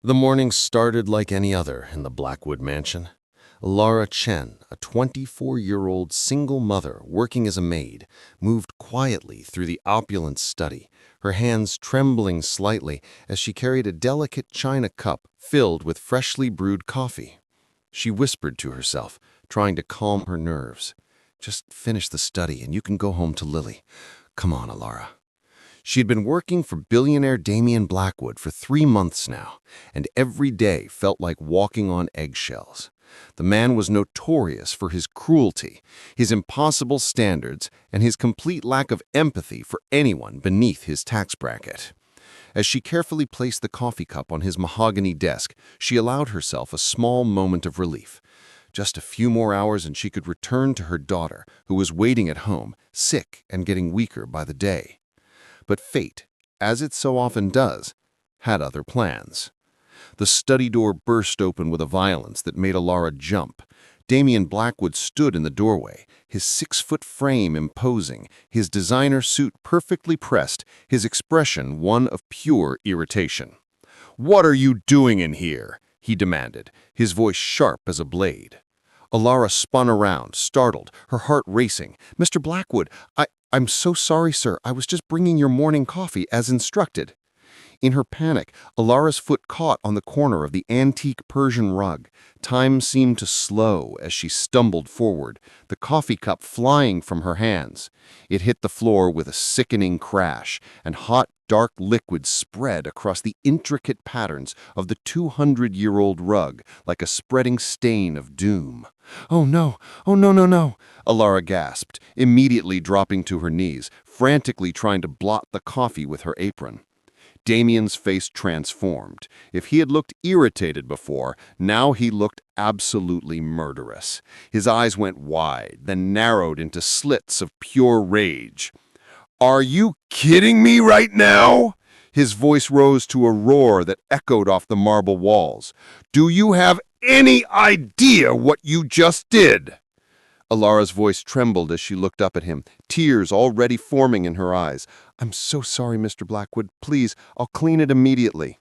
The morning started like any other in the Blackwood mansion. Elara Chen, a 24-year-old single mother working as a maid, moved quietly through the opulent study, her hands trembling slightly as she carried a delicate china cup filled with freshly brewed coffee. She whispered to herself, trying to calm her nerves. "Just finish the study and you can go home to Lily. Come on, Elara." She had been working for billionaire Damien Blackwood for 3 months now, and every day felt like walking on eggshells. The man was notorious for his cruelty, his impossible standards, and his complete lack of empathy for anyone beneath his tax bracket. As she carefully placed the coffee cup on his mahogany desk, she allowed herself a small moment of relief. Just a few more hours and she could return to her daughter, who was waiting at home, sick and getting weaker by the day. But fate, as it so often does, had other plans. The study door burst open with a violence that made Elara jump. Damien Blackwood stood in the doorway, his 6-foot frame imposing, his designer suit perfectly pressed, his expression one of pure irritation. "What are you doing in here?" he demanded, his voice sharp as a blade. Elara spun around, startled, her heart racing. "Mr. Blackwood, I'm so sorry, sir. I was just bringing your morning coffee as instructed." In her panic, Elara's foot caught on the corner of the antique Persian rug. Time seemed to slow as she stumbled forward, the coffee cup flying from her hands. It hit the floor with a sickening crash, and hot, dark liquid spread across the intricate patterns of the 200-year-old rug like a spreading stain of doom. "Oh no! Oh no, no, no!" Elara gasped, immediately dropping to her knees, frantically trying to blot the coffee with her apron. Damien's face transformed. If he had looked irritated before, now he looked absolutely murderous. His eyes went wide, then narrowed into slits of pure rage. "Are you kidding me right now?" His voice rose to a roar that echoed off the marble walls. "Do you have any idea what you just did?" Elara's voice trembled as she looked up at him, tears already forming in her eyes. "I'm so sorry, Mr. Blackwood. Please, I'll clean it immediately."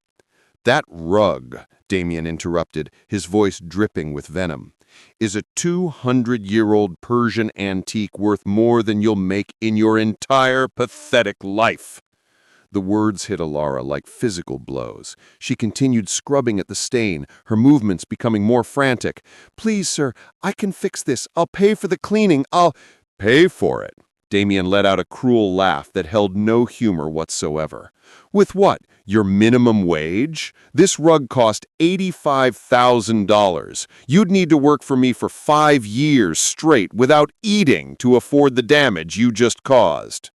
"That rug," Damien interrupted, his voice dripping with venom, "is a 200-year-old Persian antique worth more than you'll make in your entire pathetic life." The words hit Elara like physical blows. She continued scrubbing at the stain, her movements becoming more frantic. "Please, sir, I can fix this. I'll pay for the cleaning. I'll—" "Pay for it?" Damien let out a cruel laugh that held no humor whatsoever. "With what? Your minimum wage? This rug cost $85,000. You'd need to work for me for 5 years straight without eating to afford the damage you just caused."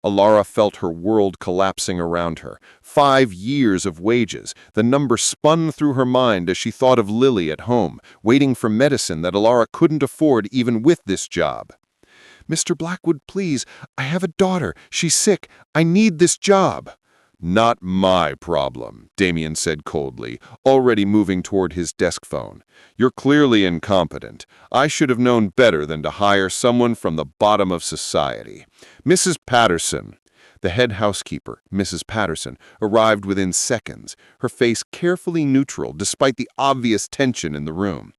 Elara felt her world collapsing around her. 5 years of wages. The number spun through her mind as she thought of Lily at home, waiting for medicine that Elara couldn't afford even with this job. "Mr. Blackwood, please. I have a daughter. She's sick. I need this job." "Not my problem," Damien said coldly, already moving toward his desk phone. "You're clearly incompetent. I should have known better than to hire someone from the bottom of society. Mrs. Patterson." The head housekeeper, Mrs. Patterson, arrived within seconds, her face carefully neutral despite the obvious tension in the room.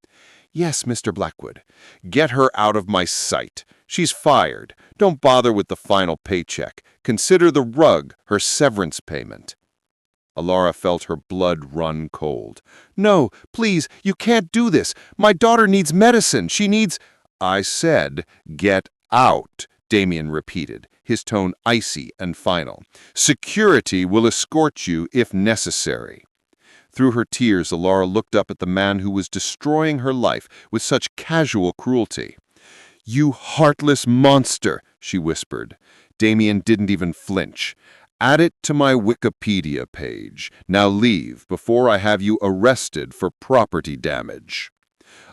"Yes, Mr. Blackwood." "Get her out of my sight. She's fired. Don't bother with the final paycheck. Consider the rug her severance payment." Elara felt her blood run cold. "No, please, you can't do this. My daughter needs medicine. She needs—" "I said, get out," Damien repeated, his tone icy and final. "Security will escort you if necessary." Through her tears, Elara looked up at the man who was destroying her life with such casual cruelty. "You heartless monster," she whispered. Damien didn't even flinch. "Add it to my Wikipedia page. Now leave before I have you arrested for property damage."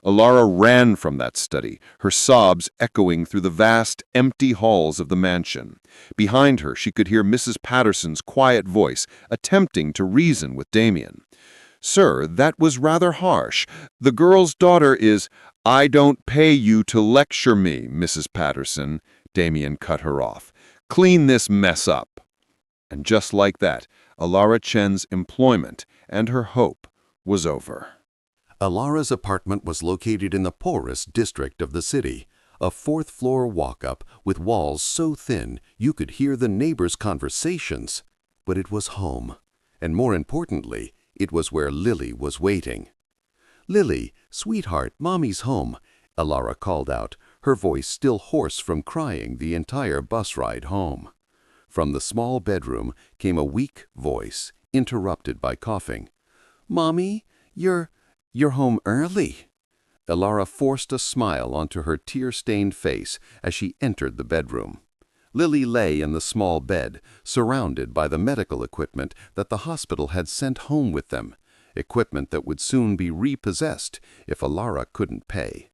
Elara ran from that study, her sobs echoing through the vast, empty halls of the mansion. Behind her, she could hear Mrs. Patterson's quiet voice, attempting to reason with Damien. "Sir, that was rather harsh. The girl's daughter is—" "I don't pay you to lecture me, Mrs. Patterson," Damien cut her off. "Clean this mess up." And just like that, Elara Chen's employment and her hope was over. Elara's apartment was located in the poorest district of the city, a fourth-floor walk-up with walls so thin you could hear the neighbors' conversations. But it was home, and more importantly, it was where Lily was waiting. "Lily, sweetheart, Mommy's home," Elara called out, her voice still hoarse from crying the entire bus ride home. From the small bedroom came a weak voice, interrupted by coughing. "Mommy, you're home early." Elara forced a smile onto her tear-stained face as she entered the bedroom. Lily lay in the small bed, surrounded by the medical equipment that the hospital had sent home with them, equipment that would soon be repossessed if Elara couldn't pay.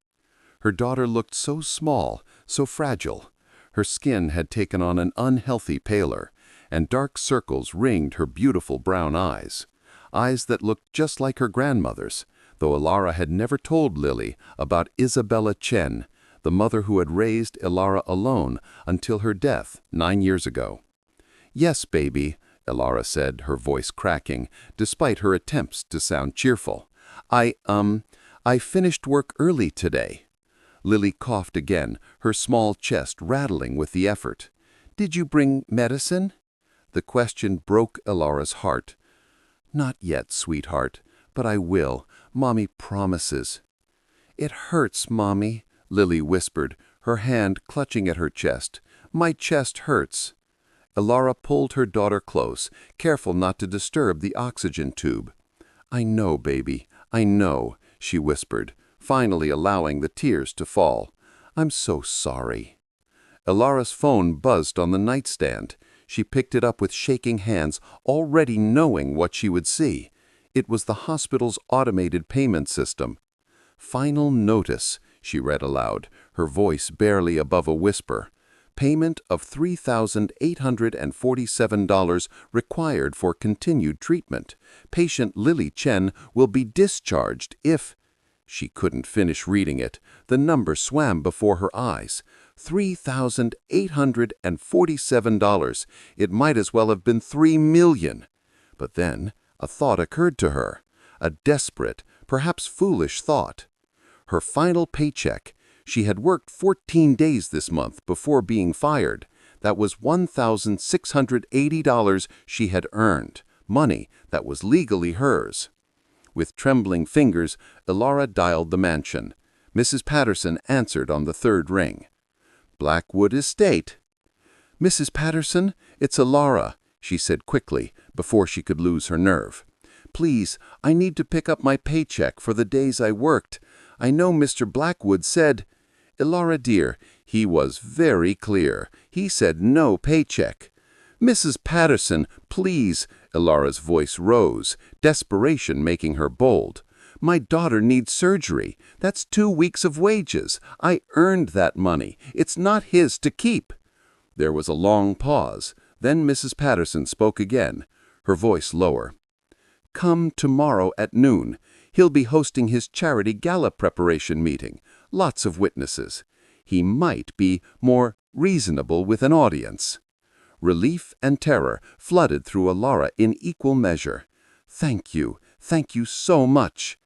Her daughter looked so small, so fragile. Her skin had taken on an unhealthy pallor, and dark circles ringed her beautiful brown eyes that looked just like her grandmother's, though Elara had never told Lily about Isabella Chen, the mother who had raised Elara alone until her death 9 years ago. "Yes, baby," Elara said, her voice cracking, despite her attempts to sound cheerful. I finished work early today." Lily coughed again, her small chest rattling with the effort. "Did you bring medicine?" The question broke Elara's heart. "Not yet, sweetheart, but I will. Mommy promises." "It hurts, Mommy," Lily whispered, her hand clutching at her chest. "My chest hurts." Elara pulled her daughter close, careful not to disturb the oxygen tube. "I know, baby, I know," she whispered, finally allowing the tears to fall. "I'm so sorry." Elara's phone buzzed on the nightstand. She picked it up with shaking hands, already knowing what she would see. It was the hospital's automated payment system. "Final notice," she read aloud, her voice barely above a whisper. "Payment of $3,847 required for continued treatment. Patient Lily Chen will be discharged if—" She couldn't finish reading it. The number swam before her eyes. $3,847. It might as well have been 3 million. But then a thought occurred to her, a desperate, perhaps foolish thought. Her final paycheck. She had worked 14 days this month before being fired. That was $1,680 she had earned, money that was legally hers. With trembling fingers, Elara dialed the mansion. Mrs. Patterson answered on the third ring. "Blackwood Estate." "Mrs. Patterson, it's Elara," she said quickly, before she could lose her nerve. "Please, I need to pick up my paycheck for the days I worked. I know Mr. Blackwood said—" "Elara, dear, he was very clear. He said no paycheck." "Mrs. Patterson, please," Elara's voice rose, desperation making her bold. "My daughter needs surgery. That's 2 weeks of wages. I earned that money. It's not his to keep." There was a long pause. Then Mrs. Patterson spoke again, her voice lower. "Come tomorrow at noon. He'll be hosting his charity gala preparation meeting. Lots of witnesses. He might be more reasonable with an audience." Relief and terror flooded through Elara in equal measure. Thank you so much."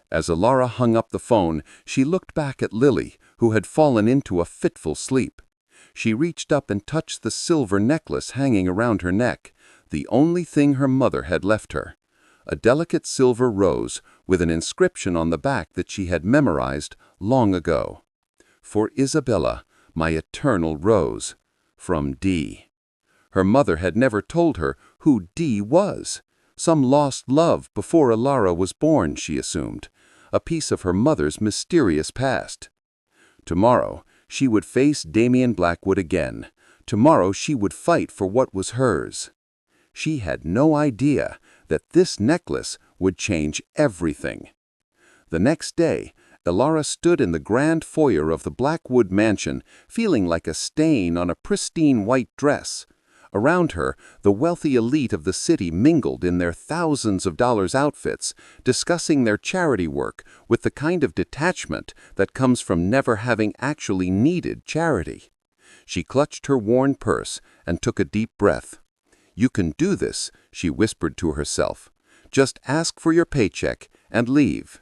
As Elara hung up the phone, she looked back at Lily, who had fallen into a fitful sleep. She reached up and touched the silver necklace hanging around her neck, the only thing her mother had left her. A delicate silver rose with an inscription on the back that she had memorized long ago. "For Isabella, my eternal rose, from D." Her mother had never told her who D was. Some lost love before Elara was born, she assumed, a piece of her mother's mysterious past. Tomorrow, she would face Damien Blackwood again. Tomorrow, she would fight for what was hers. She had no idea that this necklace would change everything. The next day, Elara stood in the grand foyer of the Blackwood mansion, feeling like a stain on a pristine white dress. Around her, the wealthy elite of the city mingled in their thousands of dollars outfits, discussing their charity work with the kind of detachment that comes from never having actually needed charity. She clutched her worn purse and took a deep breath. "You can do this," she whispered to herself. "Just ask for your paycheck and leave."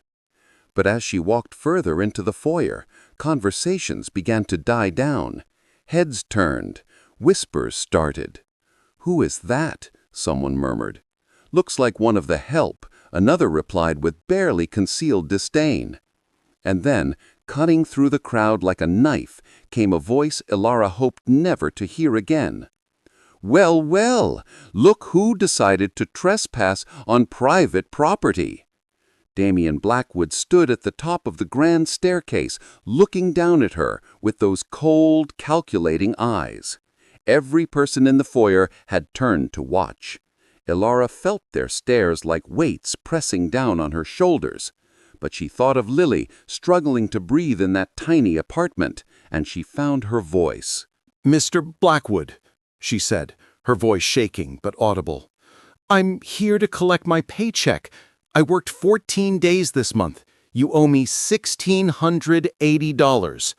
But as she walked further into the foyer, conversations began to die down. Heads turned. Whispers started. "Who is that?" someone murmured. "Looks like one of the help," another replied with barely concealed disdain. And then, cutting through the crowd like a knife, came a voice Elara hoped never to hear again. "Well, well, look who decided to trespass on private property." Damien Blackwood stood at the top of the grand staircase, looking down at her with those cold, calculating eyes. Every person in the foyer had turned to watch. Elara felt their stares like weights pressing down on her shoulders. But she thought of Lily struggling to breathe in that tiny apartment, and she found her voice. "Mr. Blackwood," she said, her voice shaking but audible. "I'm here to collect my paycheck. I worked 14 days this month. You owe me $1,680.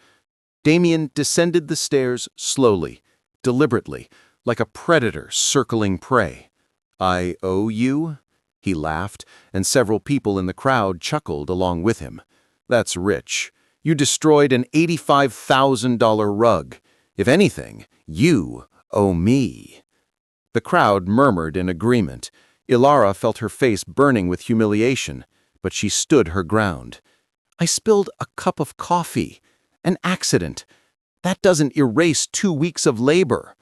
Damien descended the stairs slowly, deliberately, like a predator circling prey. "I owe you?" He laughed, and several people in the crowd chuckled along with him. "That's rich. You destroyed an $85,000 rug. If anything, you owe me." The crowd murmured in agreement. Elara felt her face burning with humiliation, but she stood her ground. "I spilled a cup of coffee. An accident. That doesn't erase 2 weeks of labor."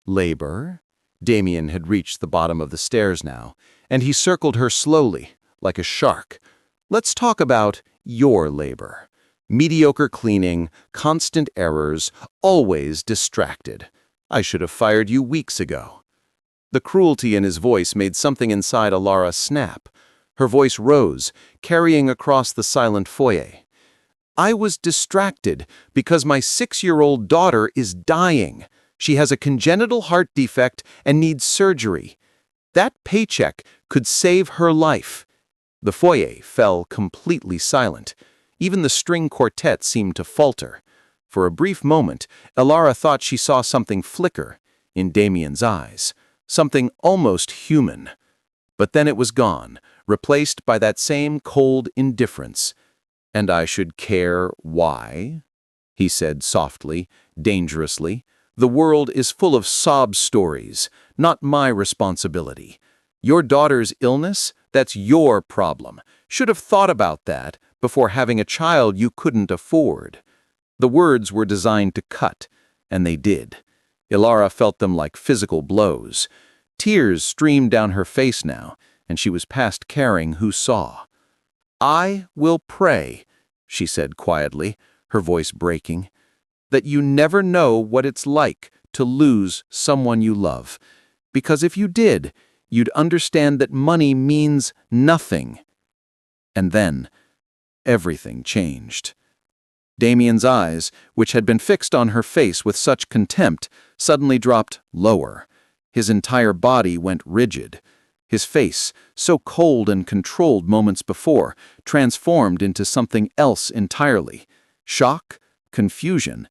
"Labor?" Damien had reached the bottom of the stairs now, and he circled her slowly, like a shark. "Let's talk about your labor. Mediocre cleaning, constant errors, always distracted. I should have fired you weeks ago." The cruelty in his voice made something inside Elara snap. Her voice rose, carrying across the silent foyer. "I was distracted because my 6-year-old daughter is dying. She has a congenital heart defect and needs surgery. That paycheck could save her life." The foyer fell completely silent. Even the string quartet seemed to falter. For a brief moment, Elara thought she saw something flicker in Damien's eyes, something almost human. But then it was gone, replaced by that same cold indifference. "And I should care why?" he said softly, dangerously. "The world is full of sob stories, not my responsibility. Your daughter's illness, that's your problem. Should have thought about that before having a child you couldn't afford." The words were designed to cut, and they did. Elara felt them like physical blows. Tears streamed down her face now, and she was past caring who saw. "I will pray," she said quietly, her voice breaking, "that you never know what it's like to lose someone you love. Because if you did, you'd understand that money means nothing." And then, everything changed. Damien's eyes, which had been fixed on her face with such contempt, suddenly dropped lower. His entire body went rigid. His face, so cold and controlled moments before, transformed into something else entirely. Shock, confusion,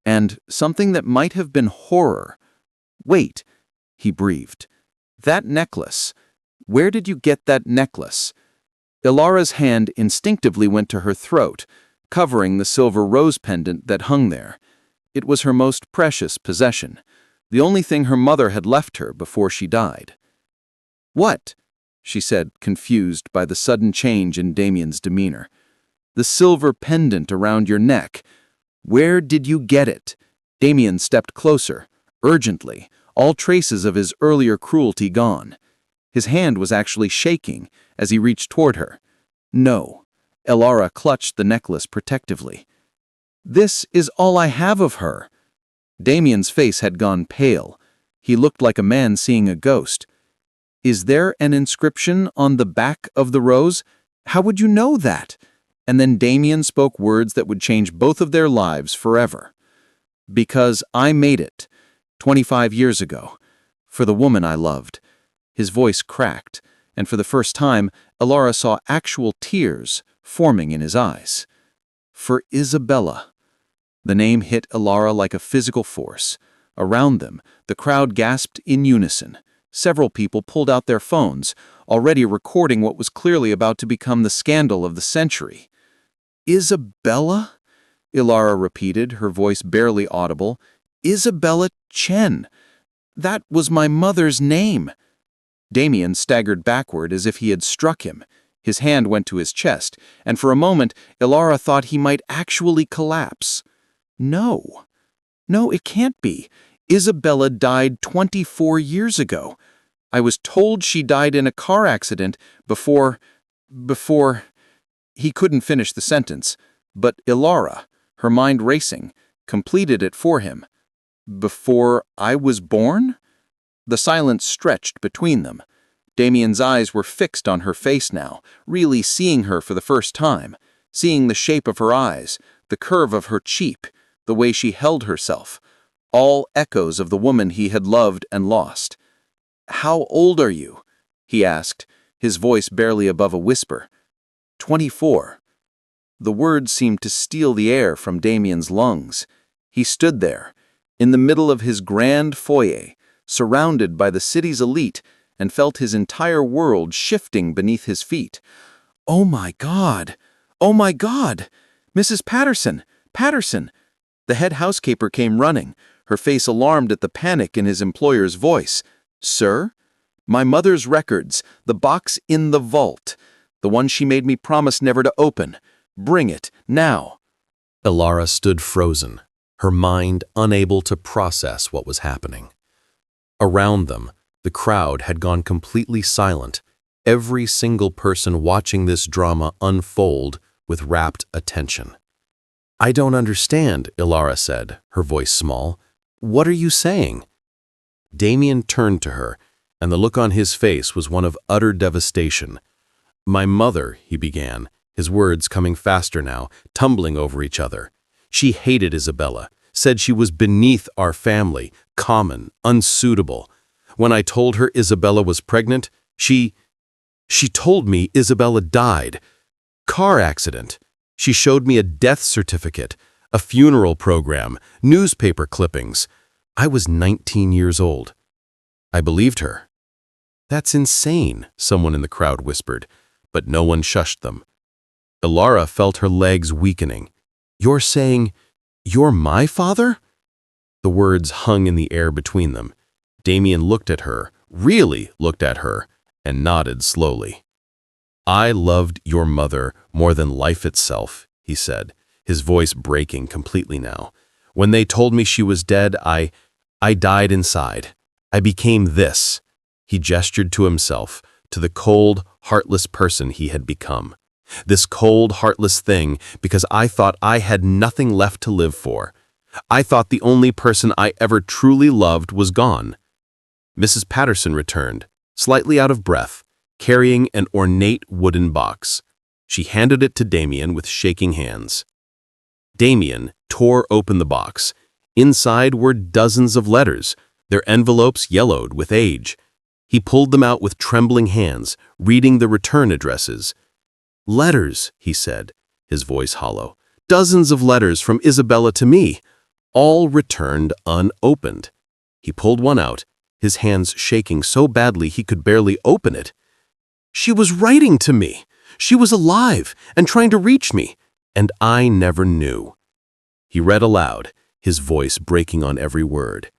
and something that might have been horror. "Wait," he breathed. "That necklace. Where did you get that necklace?" Elara's hand instinctively went to her throat, covering the silver rose pendant that hung there. It was her most precious possession, the only thing her mother had left her before she died. "What?" she said, confused by the sudden change in Damien's demeanor. "The silver pendant around your neck. Where did you get it?" Damien stepped closer, urgently, all traces of his earlier cruelty gone. His hand was actually shaking as he reached toward her. "No." Elara clutched the necklace protectively. "This is all I have of her." Damien's face had gone pale. He looked like a man seeing a ghost. "Is there an inscription on the back of the rose? How would you know that?" And then Damien spoke words that would change both of their lives forever. "Because I made it, 25 years ago, for the woman I loved." His voice cracked, and for the first time, Elara saw actual tears forming in his eyes. "For Isabella." The name hit Elara like a physical force. Around them, the crowd gasped in unison. Several people pulled out their phones, already recording what was clearly about to become the scandal of the century. "Isabella?" Elara repeated, her voice barely audible. "Isabella Chen. That was my mother's name." Damien staggered backward as if he had struck him. His hand went to his chest, and for a moment Elara thought he might actually collapse. No, it can't be. Isabella died 24 years ago. I was told she died in a car accident before... He couldn't finish the sentence, but Elara, her mind racing, completed it for him. "Before I was born?" The silence stretched between them. Damien's eyes were fixed on her face now, really seeing her for the first time, seeing the shape of her eyes, the curve of her cheek, the way she held herself, all echoes of the woman he had loved and lost. "How old are you?" he asked, his voice barely above a whisper. 24. The words seemed to steal the air from Damien's lungs. He stood there, in the middle of his grand foyer, surrounded by the city's elite, and felt his entire world shifting beneath his feet. "Oh my God! Oh my God! Mrs. Patterson! Patterson!" The head housekeeper came running, her face alarmed at the panic in his employer's voice. "Sir? My mother's records, the box in the vault, the one she made me promise never to open. Bring it, now." Elara stood frozen, her mind unable to process what was happening. Around them, the crowd had gone completely silent, every single person watching this drama unfold with rapt attention. "I don't understand," Elara said, her voice small. "What are you saying?" Damien turned to her, and the look on his face was one of utter devastation. "My mother," he began, his words coming faster now, tumbling over each other. "She hated Isabella, said she was beneath our family, common, unsuitable. When I told her Isabella was pregnant, she told me Isabella died. Car accident. She showed me a death certificate, a funeral program, newspaper clippings. I was 19 years old. I believed her." "That's insane," someone in the crowd whispered, but no one shushed them. Elara felt her legs weakening. "You're saying, you're my father?" The words hung in the air between them. Damien looked at her, really looked at her, and nodded slowly. "I loved your mother more than life itself," he said, his voice breaking completely now. "When they told me she was dead, I died inside. I became this." He gestured to himself, to the cold, heartless person he had become. This cold, heartless thing, because I thought I had nothing left to live for. I thought the only person I ever truly loved was gone. Mrs. Patterson returned, slightly out of breath, carrying an ornate wooden box. She handed it to Damien with shaking hands. Damien tore open the box. Inside were dozens of letters, their envelopes yellowed with age. He pulled them out with trembling hands, reading the return addresses. "Letters," he said, his voice hollow. "Dozens of letters from Isabella to me, all returned unopened." He pulled one out, his hands shaking so badly he could barely open it. "She was writing to me. She was alive and trying to reach me, and I never knew." He read aloud, his voice breaking on every word.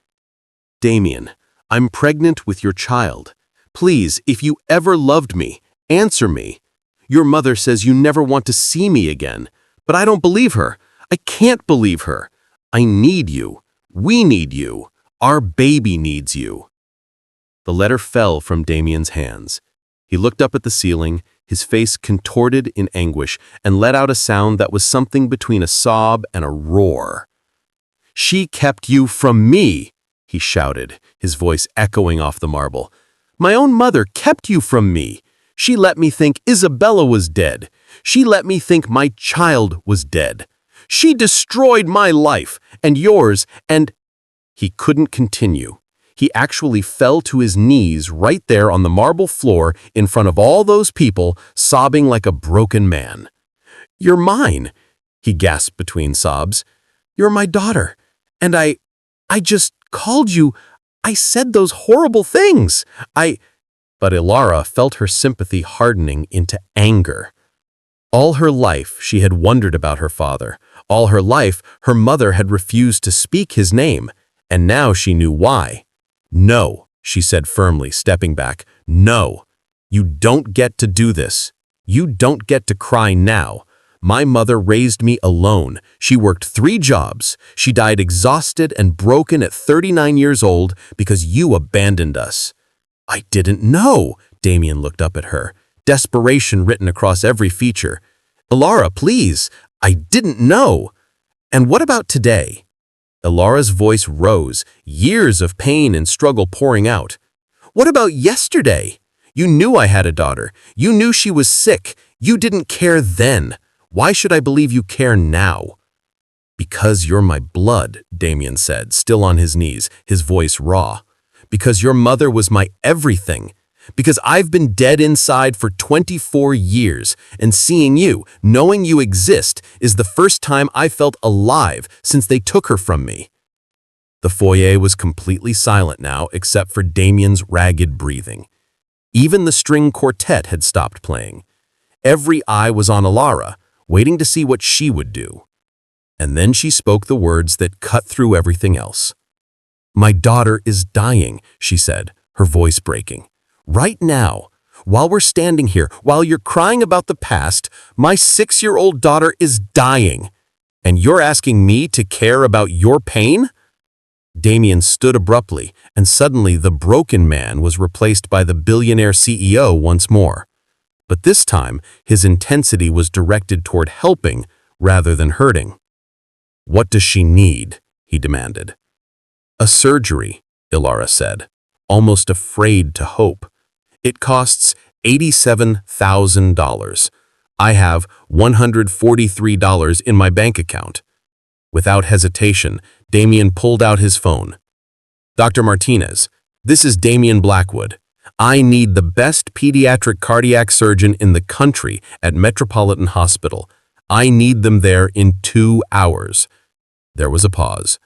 "Damien, I'm pregnant with your child. Please, if you ever loved me, answer me. Your mother says you never want to see me again, but I don't believe her. I can't believe her. I need you. We need you. Our baby needs you." The letter fell from Damien's hands. He looked up at the ceiling, his face contorted in anguish, and let out a sound that was something between a sob and a roar. "She kept you from me," he shouted, his voice echoing off the marble. "My own mother kept you from me. She let me think Isabella was dead. She let me think my child was dead. She destroyed my life and yours, and—" He couldn't continue. He actually fell to his knees right there on the marble floor in front of all those people, sobbing like a broken man. "You're mine," he gasped between sobs. "You're my daughter. And I just called you. I said those horrible things. But Elara felt her sympathy hardening into anger. All her life, she had wondered about her father. All her life, her mother had refused to speak his name, and now she knew why. "No," she said firmly, stepping back. "No. You don't get to do this. You don't get to cry now. My mother raised me alone. She worked 3 jobs. She died exhausted and broken at 39 years old because you abandoned us." "I didn't know." Damien looked up at her, desperation written across every feature. "Elara, please. I didn't know." "And what about today?" Elara's voice rose, years of pain and struggle pouring out. "What about yesterday? You knew I had a daughter. You knew she was sick. You didn't care then. Why should I believe you care now?" "Because you're my blood," Damien said, still on his knees, his voice raw. "Because your mother was my everything. Because I've been dead inside for 24 years, and seeing you, knowing you exist, is the first time I felt alive since they took her from me." The foyer was completely silent now, except for Damien's ragged breathing. Even the string quartet had stopped playing. Every eye was on Elara, waiting to see what she would do. And then she spoke the words that cut through everything else. "My daughter is dying," she said, her voice breaking. "Right now, while we're standing here, while you're crying about the past, my 6-year-old daughter is dying. And you're asking me to care about your pain?" Damien stood abruptly, and suddenly the broken man was replaced by the billionaire CEO once more. But this time, his intensity was directed toward helping rather than hurting. "What does she need?" he demanded. "A surgery," Elara said, almost afraid to hope. "It costs $87,000. I have $143 in my bank account." Without hesitation, Damien pulled out his phone. "Dr. Martinez, this is Damien Blackwood. I need the best pediatric cardiac surgeon in the country at Metropolitan Hospital. I need them there in 2 hours." There was a pause.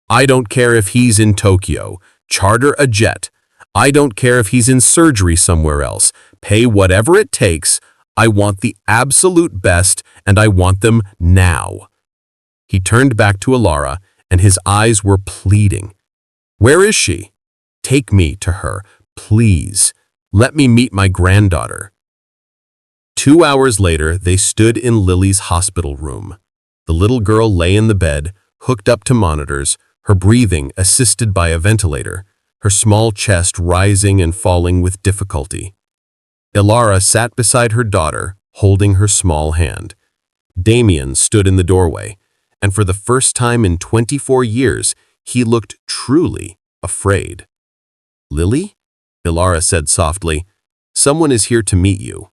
"I don't care if he's in Tokyo. Charter a jet. I don't care if he's in surgery somewhere else. Pay whatever it takes. I want the absolute best, and I want them now." He turned back to Elara, and his eyes were pleading. "Where is she? Take me to her, please. Let me meet my granddaughter." 2 hours later, they stood in Lily's hospital room. The little girl lay in the bed, hooked up to monitors, her breathing assisted by a ventilator, her small chest rising and falling with difficulty. Elara sat beside her daughter, holding her small hand. Damien stood in the doorway, and for the first time in 24 years, he looked truly afraid. "Lily?" Elara said softly. "Someone is here to meet you."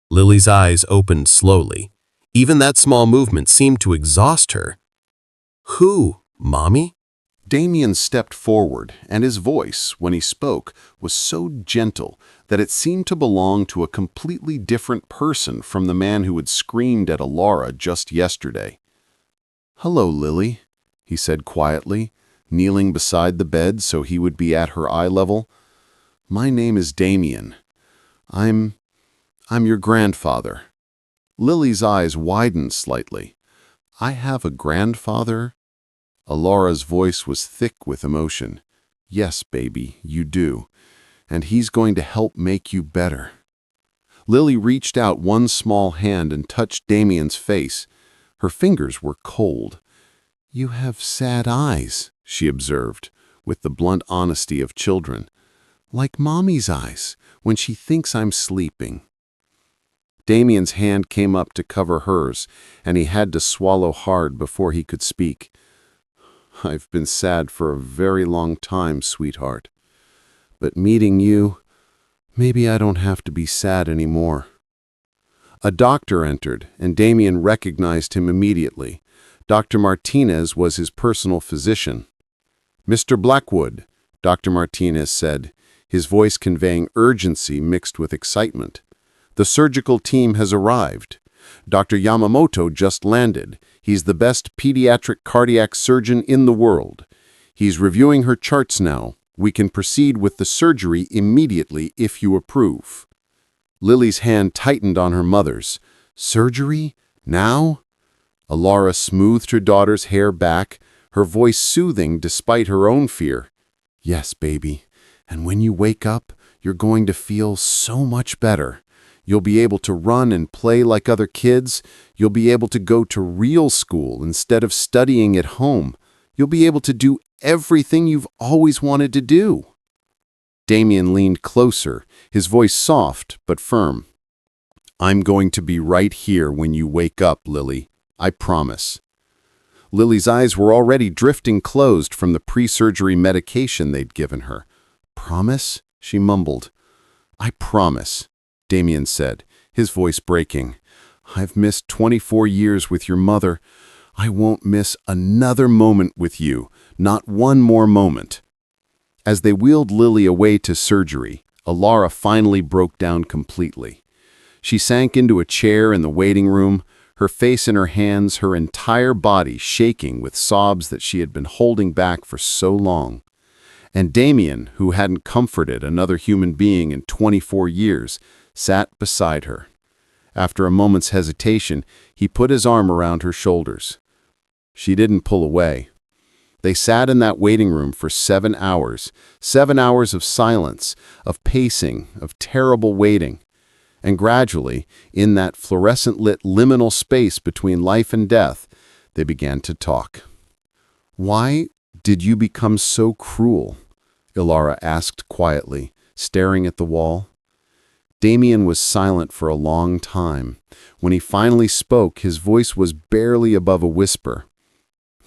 Lily's eyes opened slowly. Even that small movement seemed to exhaust her. "Who, Mommy?" Damien stepped forward, and his voice, when he spoke, was so gentle that it seemed to belong to a completely different person from the man who had screamed at Elara just yesterday. "Hello, Lily," he said quietly, kneeling beside the bed so he would be at her eye level. "My name is Damien. I'm your grandfather." Lily's eyes widened slightly. "I have a grandfather?" Elara's voice was thick with emotion. "Yes, baby, you do. And he's going to help make you better." Lily reached out one small hand and touched Damien's face. Her fingers were cold. "You have sad eyes," she observed, with the blunt honesty of children. "Like Mommy's eyes, when she thinks I'm sleeping." Damien's hand came up to cover hers, and he had to swallow hard before he could speak. "I've been sad for a very long time, sweetheart. But meeting you, maybe I don't have to be sad anymore." A doctor entered, and Damien recognized him immediately. Dr. Martinez was his personal physician. "Mr. Blackwood," Dr. Martinez said, his voice conveying urgency mixed with excitement. "The surgical team has arrived. Dr. Yamamoto just landed. He's the best pediatric cardiac surgeon in the world. He's reviewing her charts now. We can proceed with the surgery immediately if you approve." Lily's hand tightened on her mother's. "Surgery? Now?" Elara smoothed her daughter's hair back, her voice soothing despite her own fear. "Yes, baby. And when you wake up, you're going to feel so much better. You'll be able to run and play like other kids. You'll be able to go to real school instead of studying at home. You'll be able to do everything you've always wanted to do." Damien leaned closer, his voice soft but firm. "I'm going to be right here when you wake up, Lily. I promise." Lily's eyes were already drifting closed from the pre-surgery medication they'd given her. "Promise?" she mumbled. "I promise," Damien said, his voice breaking. "I've missed 24 years with your mother. I won't miss another moment with you, not one more moment." As they wheeled Lily away to surgery, Elara finally broke down completely. She sank into a chair in the waiting room, her face in her hands, her entire body shaking with sobs that she had been holding back for so long. And Damien, who hadn't comforted another human being in 24 years, sat beside her. After a moment's hesitation, he put his arm around her shoulders. She didn't pull away. They sat in that waiting room for 7 hours of silence, of pacing, of terrible waiting. And gradually, in that fluorescent-lit liminal space between life and death, they began to talk. "Why did you become so cruel?" Elara asked quietly, staring at the wall. Damien was silent for a long time. When he finally spoke, his voice was barely above a whisper.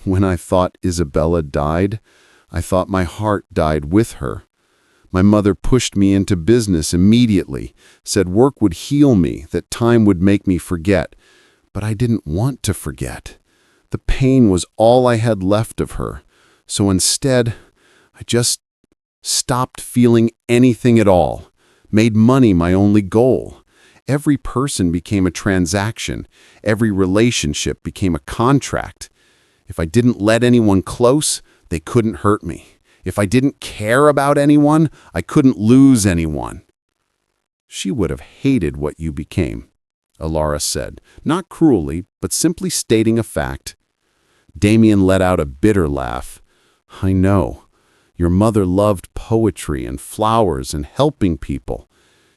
"When I thought Isabella died, I thought my heart died with her. My mother pushed me into business immediately, said work would heal me, that time would make me forget. But I didn't want to forget. The pain was all I had left of her. So instead, I just stopped feeling anything at all, made money my only goal. Every person became a transaction. Every relationship became a contract. If I didn't let anyone close, they couldn't hurt me. If I didn't care about anyone, I couldn't lose anyone." "She would have hated what you became," Elara said, not cruelly, but simply stating a fact. Damien let out a bitter laugh. "I know. Your mother loved poetry and flowers and helping people.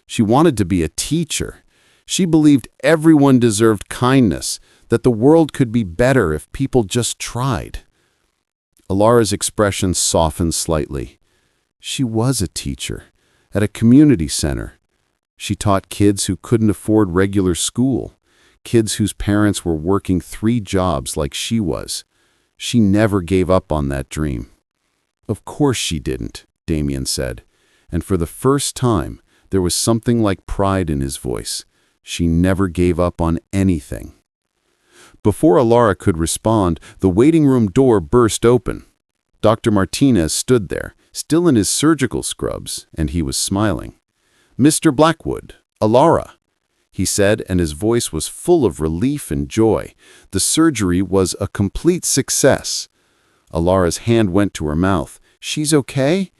She wanted to be a teacher. She believed everyone deserved kindness, that the world could be better if people just tried." Elara's expression softened slightly. She was a teacher at a community center. She taught kids who couldn't afford regular school, kids whose parents were working 3 jobs like she was. She never gave up on that dream. "Of course she didn't," Damien said, and for the first time, there was something like pride in his voice. She never gave up on anything. Before Elara could respond, the waiting room door burst open. Dr. Martinez stood there, still in his surgical scrubs, and he was smiling. "Mr. Blackwood, Elara," he said, and his voice was full of relief and joy. The surgery was a complete success. Elara's hand went to her mouth. "She's okay?"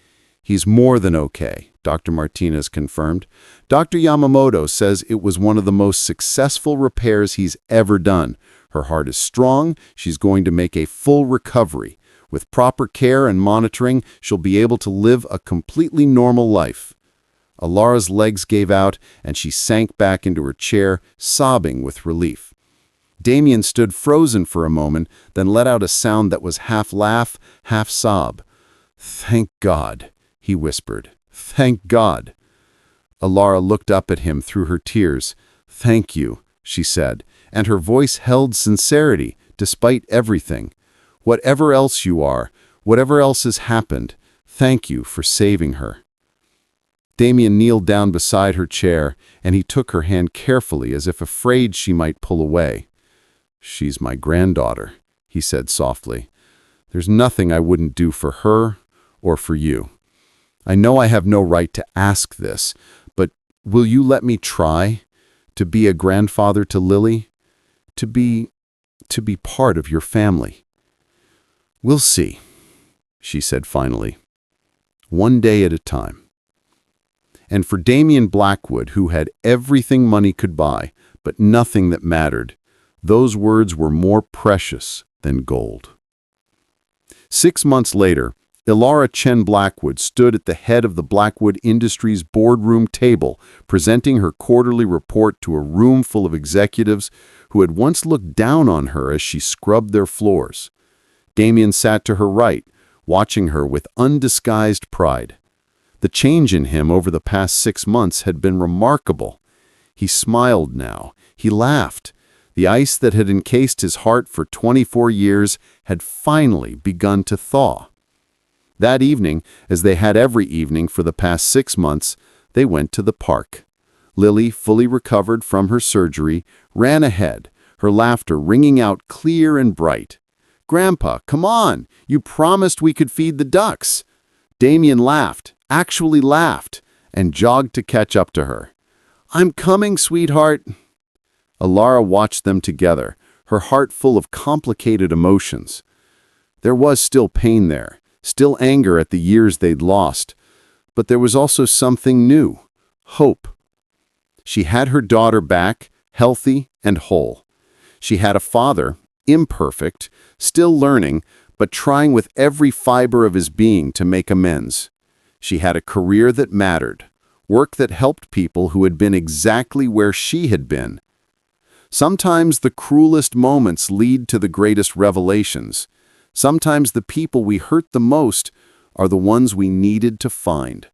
"He's more than okay," Dr. Martinez confirmed. "Dr. Yamamoto says it was one of the most successful repairs he's ever done. Her heart is strong. She's going to make a full recovery. With proper care and monitoring, she'll be able to live a completely normal life." Elara's legs gave out, and she sank back into her chair, sobbing with relief. Damien stood frozen for a moment, then let out a sound that was half laugh, half sob. "Thank God," he whispered. "Thank God." Elara looked up at him through her tears. "Thank you," she said, and her voice held sincerity, despite everything. "Whatever else you are, whatever else has happened, thank you for saving her." Damien kneeled down beside her chair, and he took her hand carefully as if afraid she might pull away. "She's my granddaughter," he said softly. "There's nothing I wouldn't do for her or for you. I know I have no right to ask this, but will you let me try to be a grandfather to Lily? To be part of your family?" "We'll see," she said finally. one day at a time. And for Damien Blackwood, who had everything money could buy, but nothing that mattered, those words were more precious than gold. 6 months later, Elara Chen Blackwood stood at the head of the Blackwood Industries boardroom table, presenting her quarterly report to a room full of executives who had once looked down on her as she scrubbed their floors. Damien sat to her right, watching her with undisguised pride. The change in him over the past 6 months had been remarkable. He smiled now. He laughed. The ice that had encased his heart for 24 years had finally begun to thaw. That evening, as they had every evening for the past 6 months, they went to the park. Lily, fully recovered from her surgery, ran ahead, her laughter ringing out clear and bright. "Grandpa, come on! You promised we could feed the ducks!" Damien laughed, actually laughed, and jogged to catch up to her. "I'm coming, sweetheart." Elara watched them together, her heart full of complicated emotions. There was still pain there, still anger at the years they'd lost, but there was also something new, hope. She had her daughter back, healthy and whole. She had a father, imperfect, still learning, but trying with every fiber of his being to make amends. She had a career that mattered, work that helped people who had been exactly where she had been. Sometimes the cruelest moments lead to the greatest revelations. Sometimes the people we hurt the most are the ones we needed to find.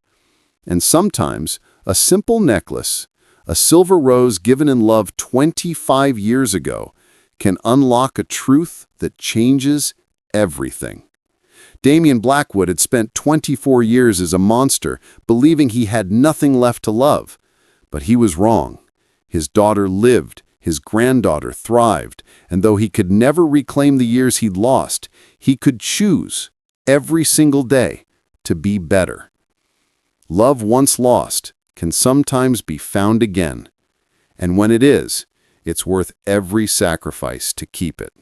And sometimes a simple necklace, a silver rose given in love 25 years ago, can unlock a truth that changes everything. Damien Blackwood had spent 24 years as a monster, believing he had nothing left to love. But he was wrong. His daughter lived, his granddaughter thrived, and though he could never reclaim the years he'd lost, he could choose, every single day, to be better. Love once lost can sometimes be found again, and when it is, it's worth every sacrifice to keep it.